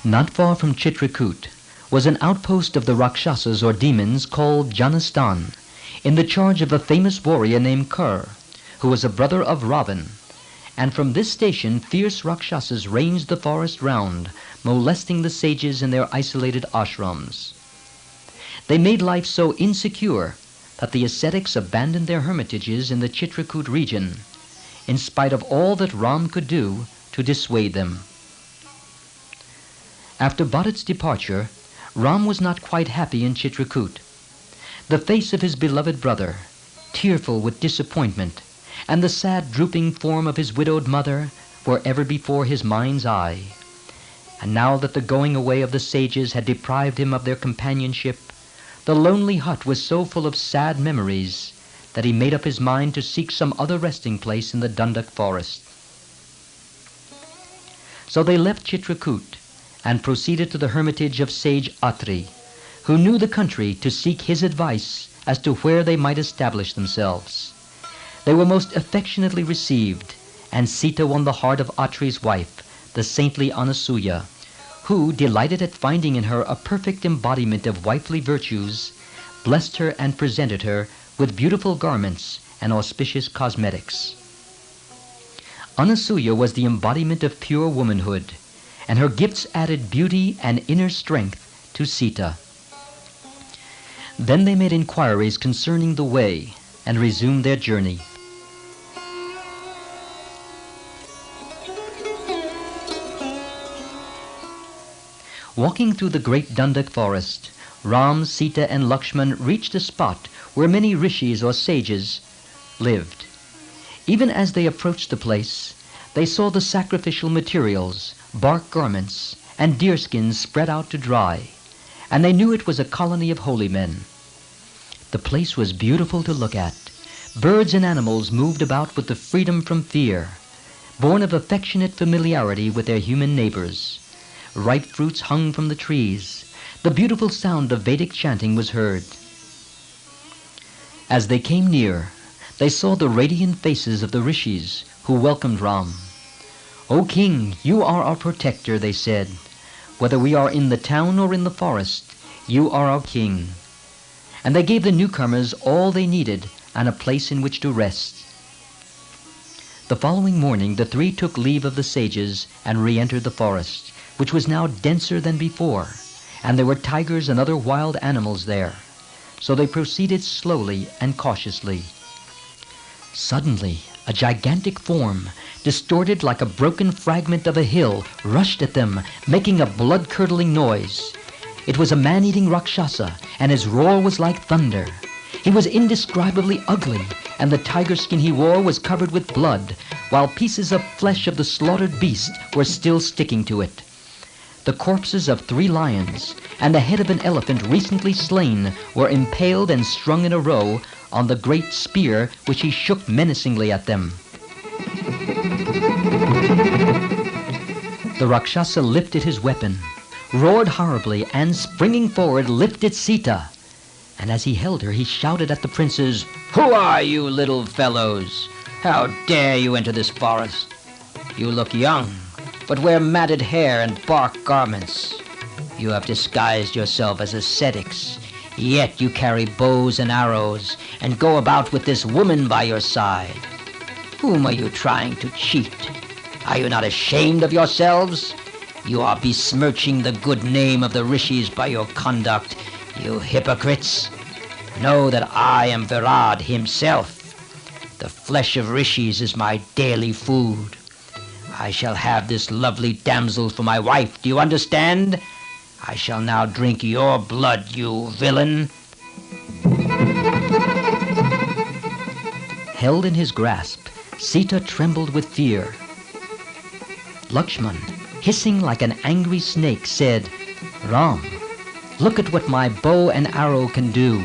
Not far from Chitrakuta was an outpost of the Rakshasas or demons called Janastan, in the charge of a famous warrior named Kur, who was a brother of Ravan. And from this station fierce Rakshasas ranged the forest round, molesting the sages in their isolated ashrams. They made life so insecure that the ascetics abandoned their hermitages in the Chitrakuta region, in spite of all that Ram could do to dissuade them. After Bharat's departure, Ram was not quite happy in Chitrakuta. The face of his beloved brother, tearful with disappointment, and the sad drooping form of his widowed mother were ever before his mind's eye. And now that the going away of the sages had deprived him of their companionship, the lonely hut was so full of sad memories that he made up his mind to seek some other resting place in the Dandak Forest. So they left Chitrakuta and proceeded to the hermitage of sage Atri, who knew the country, to seek his advice as to where they might establish themselves. They were most affectionately received, and Sita won the heart of Atri's wife, the saintly Anasuya, who, delighted at finding in her a perfect embodiment of wifely virtues, blessed her and presented her with beautiful garments and auspicious cosmetics. Anasuya was the embodiment of pure womanhood, and her gifts added beauty and inner strength to Sita. Then they made inquiries concerning the way and resumed their journey. Walking through the great Dandak Forest, Ram, Sita, and Lakshman reached a spot where many rishis or sages lived. Even as they approached the place, they saw the sacrificial materials, bark garments, and deerskins spread out to dry, and they knew it was a colony of holy men. The place was beautiful to look at. Birds and animals moved about with the freedom from fear, born of affectionate familiarity with their human neighbors. Ripe fruits hung from the trees. The beautiful sound of Vedic chanting was heard. As they came near, they saw the radiant faces of the rishis who welcomed Ram. "O king, you are our protector," they said. "Whether we are in the town or in the forest, you are our king." And they gave the newcomers all they needed and a place in which to rest. The following morning the three took leave of the sages and re-entered the forest, which was now denser than before, and there were tigers and other wild animals there. So they proceeded slowly and cautiously. Suddenly, a gigantic form, distorted like a broken fragment of a hill, rushed at them, making a blood-curdling noise. It was a man-eating Rakshasa, and his roar was like thunder. He was indescribably ugly, and the tiger skin he wore was covered with blood, while pieces of flesh of the slaughtered beast were still sticking to it. The corpses of 3 lions and the head of an elephant recently slain were impaled and strung in a row on the great spear which he shook menacingly at them. The Rakshasa lifted his weapon, roared horribly, and springing forward lifted Sita. And as he held her, he shouted at the princes, "Who are you, little fellows? How dare you enter this forest? You look young, but wear matted hair and bark garments. You have disguised yourself as ascetics, yet you carry bows and arrows and go about with this woman by your side. Whom are you trying to cheat? Are you not ashamed of yourselves? You are besmirching the good name of the rishis by your conduct, you hypocrites. Know that I am Virad himself. The flesh of rishis is my daily food. I shall have this lovely damsel for my wife, do you understand? I shall now drink your blood, you villain." Held in his grasp, Sita trembled with fear. Lakshman, hissing like an angry snake, said, "Ram, look at what my bow and arrow can do.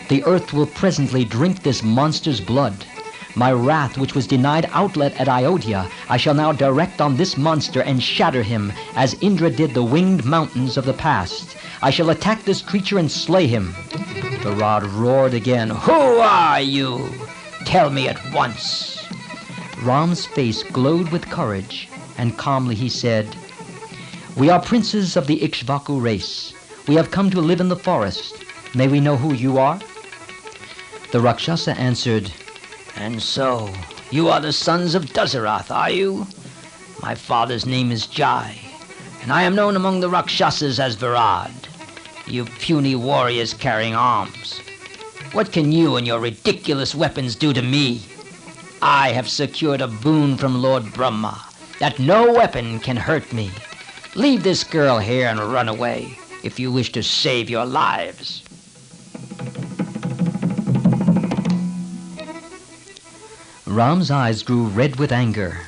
The earth will presently drink this monster's blood. My wrath, which was denied outlet at Ayodhya, I shall now direct on this monster and shatter him, as Indra did the winged mountains of the past. I shall attack this creature and slay him." Virad roared again, "Who are you? Tell me at once." Ram's face glowed with courage, and calmly he said, We are princes of the Ikshvaku race. We have come to live in the forest. May we know who you are?" The Rakshasa answered, "And so, you are the sons of Dasarath, are you? My father's name is Jai, and I am known among the Rakshasas as Virad. You puny warriors carrying arms. What can you and your ridiculous weapons do to me? I have secured a boon from Lord Brahma, that no weapon can hurt me. Leave this girl here and run away, if you wish to save your lives." Ram's eyes grew red with anger.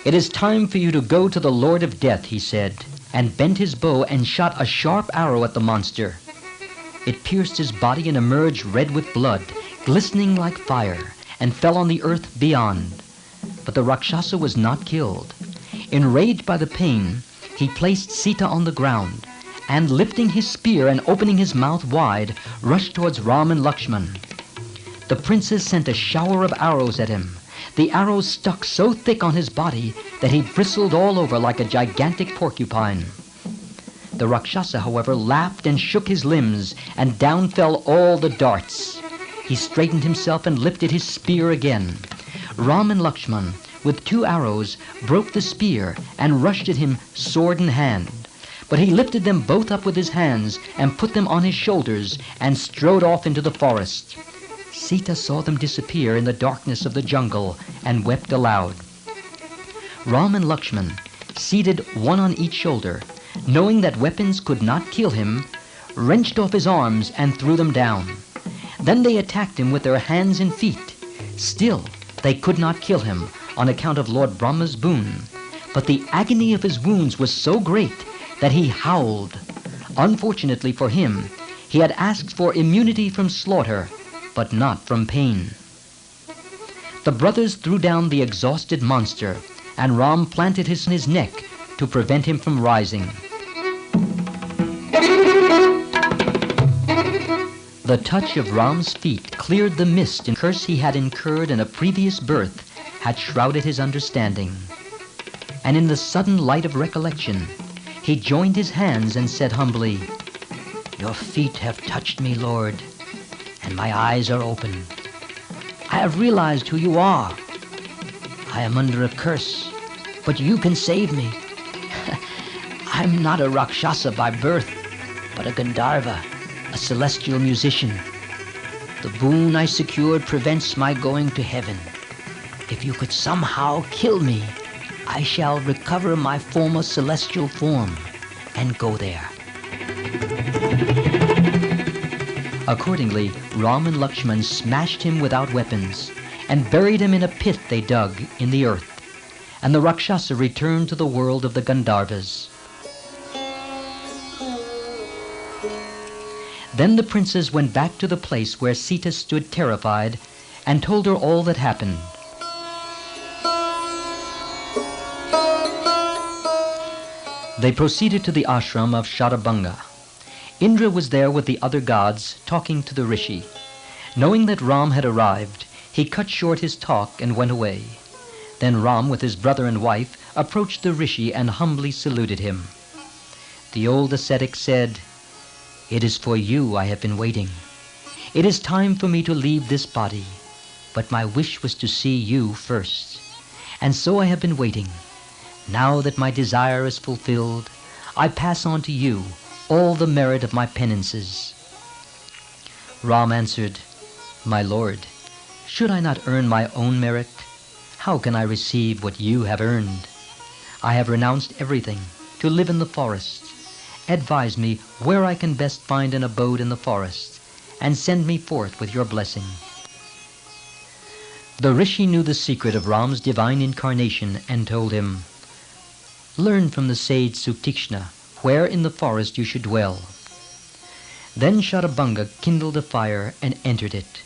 "It is time for you to go to the Lord of Death," he said, and bent his bow and shot a sharp arrow at the monster. It pierced his body and emerged red with blood, glistening like fire, and fell on the earth beyond. But the Rakshasa was not killed. Enraged by the pain, he placed Sita on the ground, and lifting his spear and opening his mouth wide, rushed towards Ram and Lakshman. The princes sent a shower of arrows at him. The arrows stuck so thick on his body that he bristled all over like a gigantic porcupine. The Rakshasa, however, laughed and shook his limbs, and down fell all the darts. He straightened himself and lifted his spear again. Ram and Lakshman, with 2 arrows, broke the spear and rushed at him sword in hand. But he lifted them both up with his hands and put them on his shoulders and strode off into the forest. Sita saw them disappear in the darkness of the jungle and wept aloud. Ram and Lakshman, seated one on each shoulder, knowing that weapons could not kill him, wrenched off his arms and threw them down. Then they attacked him with their hands and feet. Still, they could not kill him on account of Lord Brahma's boon. But the agony of his wounds was so great that he howled. Unfortunately for him, he had asked for immunity from slaughter, but not from pain. The brothers threw down the exhausted monster, and Ram planted his neck to prevent him from rising. The touch of Ram's feet cleared the mist and curse he had incurred in a previous birth had shrouded his understanding. And in the sudden light of recollection, he joined his hands and said humbly, "Your feet have touched me, Lord, and my eyes are open. I have realized who you are. I am under a curse, but you can save me. I'm not a Rakshasa by birth, but a Gandharva, a celestial musician. The boon I secured prevents my going to heaven. If you could somehow kill me, I shall recover my former celestial form and go there." Accordingly, Ram and Lakshman smashed him without weapons and buried him in a pit they dug in the earth, and the Rakshasa returned to the world of the Gandharvas. Then the princes went back to the place where Sita stood terrified and told her all that happened. They proceeded to the ashram of Shatabanga. Indra was there with the other gods talking to the rishi. Knowing that Ram had arrived, he cut short his talk and went away. Then Ram, with his brother and wife, approached the rishi and humbly saluted him. The old ascetic said, "It is for you I have been waiting. It is time for me to leave this body, but my wish was to see you first. And so I have been waiting. Now that my desire is fulfilled, I pass on to you all the merit of my penances." Ram answered, "My lord, should I not earn my own merit? How can I receive what you have earned? I have renounced everything to live in the forest. Advise me where I can best find an abode in the forest, and send me forth with your blessing." The rishi knew the secret of Ram's divine incarnation and told him, "Learn from the sage Sutikshna where in the forest you should dwell." Then Shatabanga kindled a fire and entered it.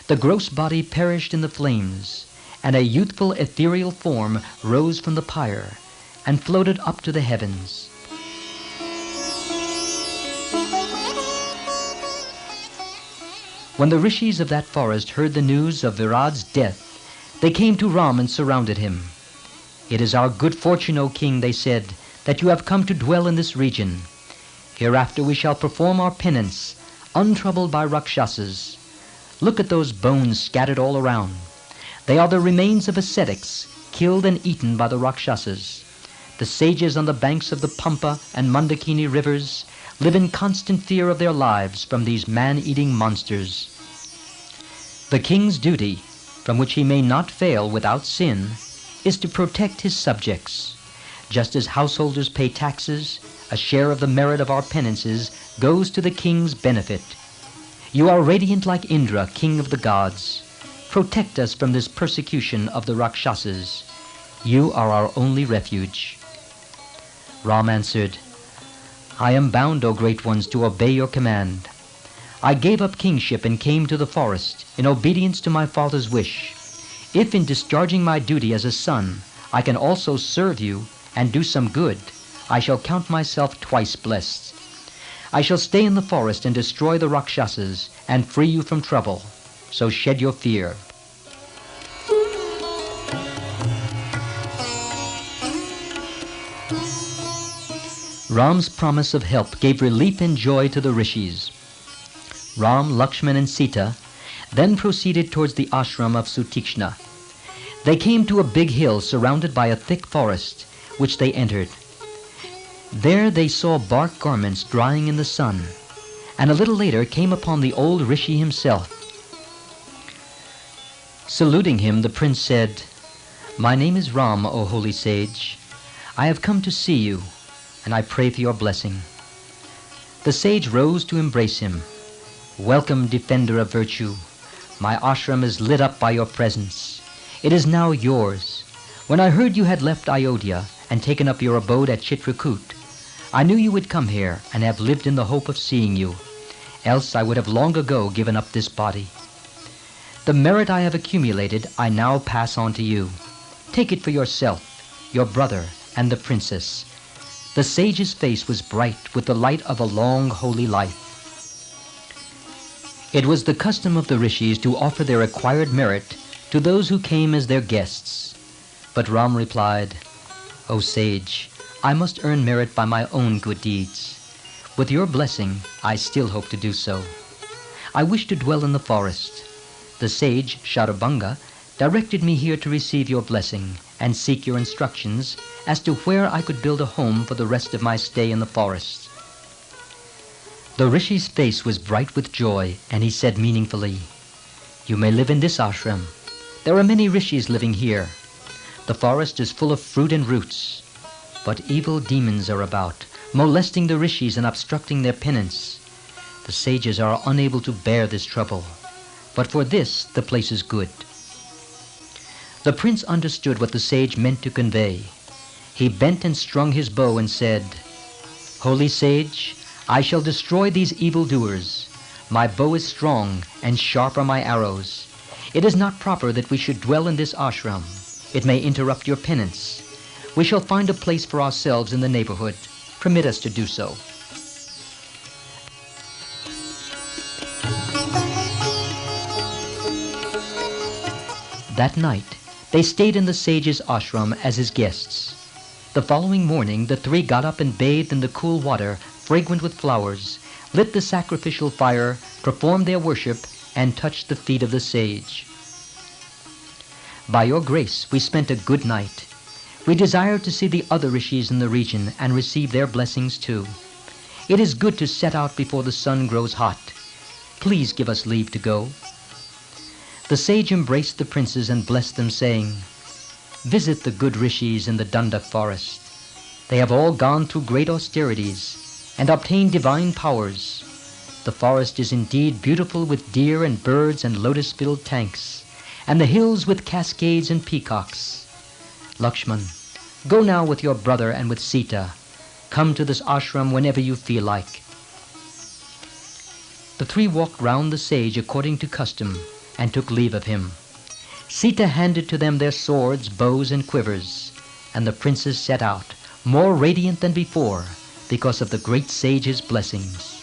The gross body perished in the flames, and a youthful ethereal form rose from the pyre and floated up to the heavens. When the rishis of that forest heard the news of Virad's death, they came to Ram and surrounded him. "It is our good fortune, O king," they said, that you have come to dwell in this region. Hereafter we shall perform our penance, untroubled by Rakshasas. Look at those bones scattered all around. They are the remains of ascetics, killed and eaten by the Rakshasas. The sages on the banks of the Pampa and Mandakini rivers live in constant fear of their lives from these man-eating monsters. The king's duty, from which he may not fail without sin, is to protect his subjects. Just as householders pay taxes, a share of the merit of our penances goes to the king's benefit. You are radiant like Indra, king of the gods. Protect us from this persecution of the Rakshasas. You are our only refuge. Ram answered, I am bound, O great ones, to obey your command. I gave up kingship and came to the forest in obedience to my father's wish. If in discharging my duty as a son I can also serve you and do some good, I shall count myself twice blessed. I shall stay in the forest and destroy the Rakshasas and free you from trouble. So shed your fear. Ram's promise of help gave relief and joy to the rishis. Ram, Lakshman and Sita then proceeded towards the ashram of Sutikshna. They came to a big hill surrounded by a thick forest, which they entered. There they saw bark garments drying in the sun, and a little later came upon the old rishi himself. Saluting him, the prince said, My name is Ram, O holy sage. I have come to see you, and I pray for your blessing. The sage rose to embrace him. Welcome, defender of virtue. My ashram is lit up by your presence. It is now yours. When I heard you had left Ayodhya and taken up your abode at Chitrakuta, I knew you would come here and have lived in the hope of seeing you. Else I would have long ago given up this body. The merit I have accumulated I now pass on to you. Take it for yourself, your brother, and the princess. The sage's face was bright with the light of a long holy life. It was the custom of the rishis to offer their acquired merit to those who came as their guests. But Ram replied, O sage, I must earn merit by my own good deeds. With your blessing, I still hope to do so. I wish to dwell in the forest. The sage, Shatabanga, directed me here to receive your blessing and seek your instructions as to where I could build a home for the rest of my stay in the forest. The rishi's face was bright with joy, and he said meaningfully, You may live in this ashram. There are many rishis living here. The forest is full of fruit and roots. But evil demons are about, molesting the rishis and obstructing their penance. The sages are unable to bear this trouble. But for this, the place is good. The prince understood what the sage meant to convey. He bent and strung his bow and said, Holy sage, I shall destroy these evildoers. My bow is strong and sharp are my arrows. It is not proper that we should dwell in this ashram. It may interrupt your penance. We shall find a place for ourselves in the neighborhood. Permit us to do so. That night, they stayed in the sage's ashram as his guests. The following morning, the three got up and bathed in the cool water, fragrant with flowers, lit the sacrificial fire, performed their worship, and touched the feet of the sage. By your grace, we spent a good night. We desire to see the other rishis in the region and receive their blessings too. It is good to set out before the sun grows hot. Please give us leave to go. The sage embraced the princes and blessed them, saying, Visit the good rishis in the Dandak Forest. They have all gone through great austerities and obtained divine powers. The forest is indeed beautiful with deer and birds and lotus-filled tanks, and the hills with cascades and peacocks. Lakshman, go now with your brother and with Sita. Come to this ashram whenever you feel like. The three walked round the sage according to custom and took leave of him. Sita handed to them their swords, bows, and quivers, and the princes set out, more radiant than before, because of the great sage's blessings.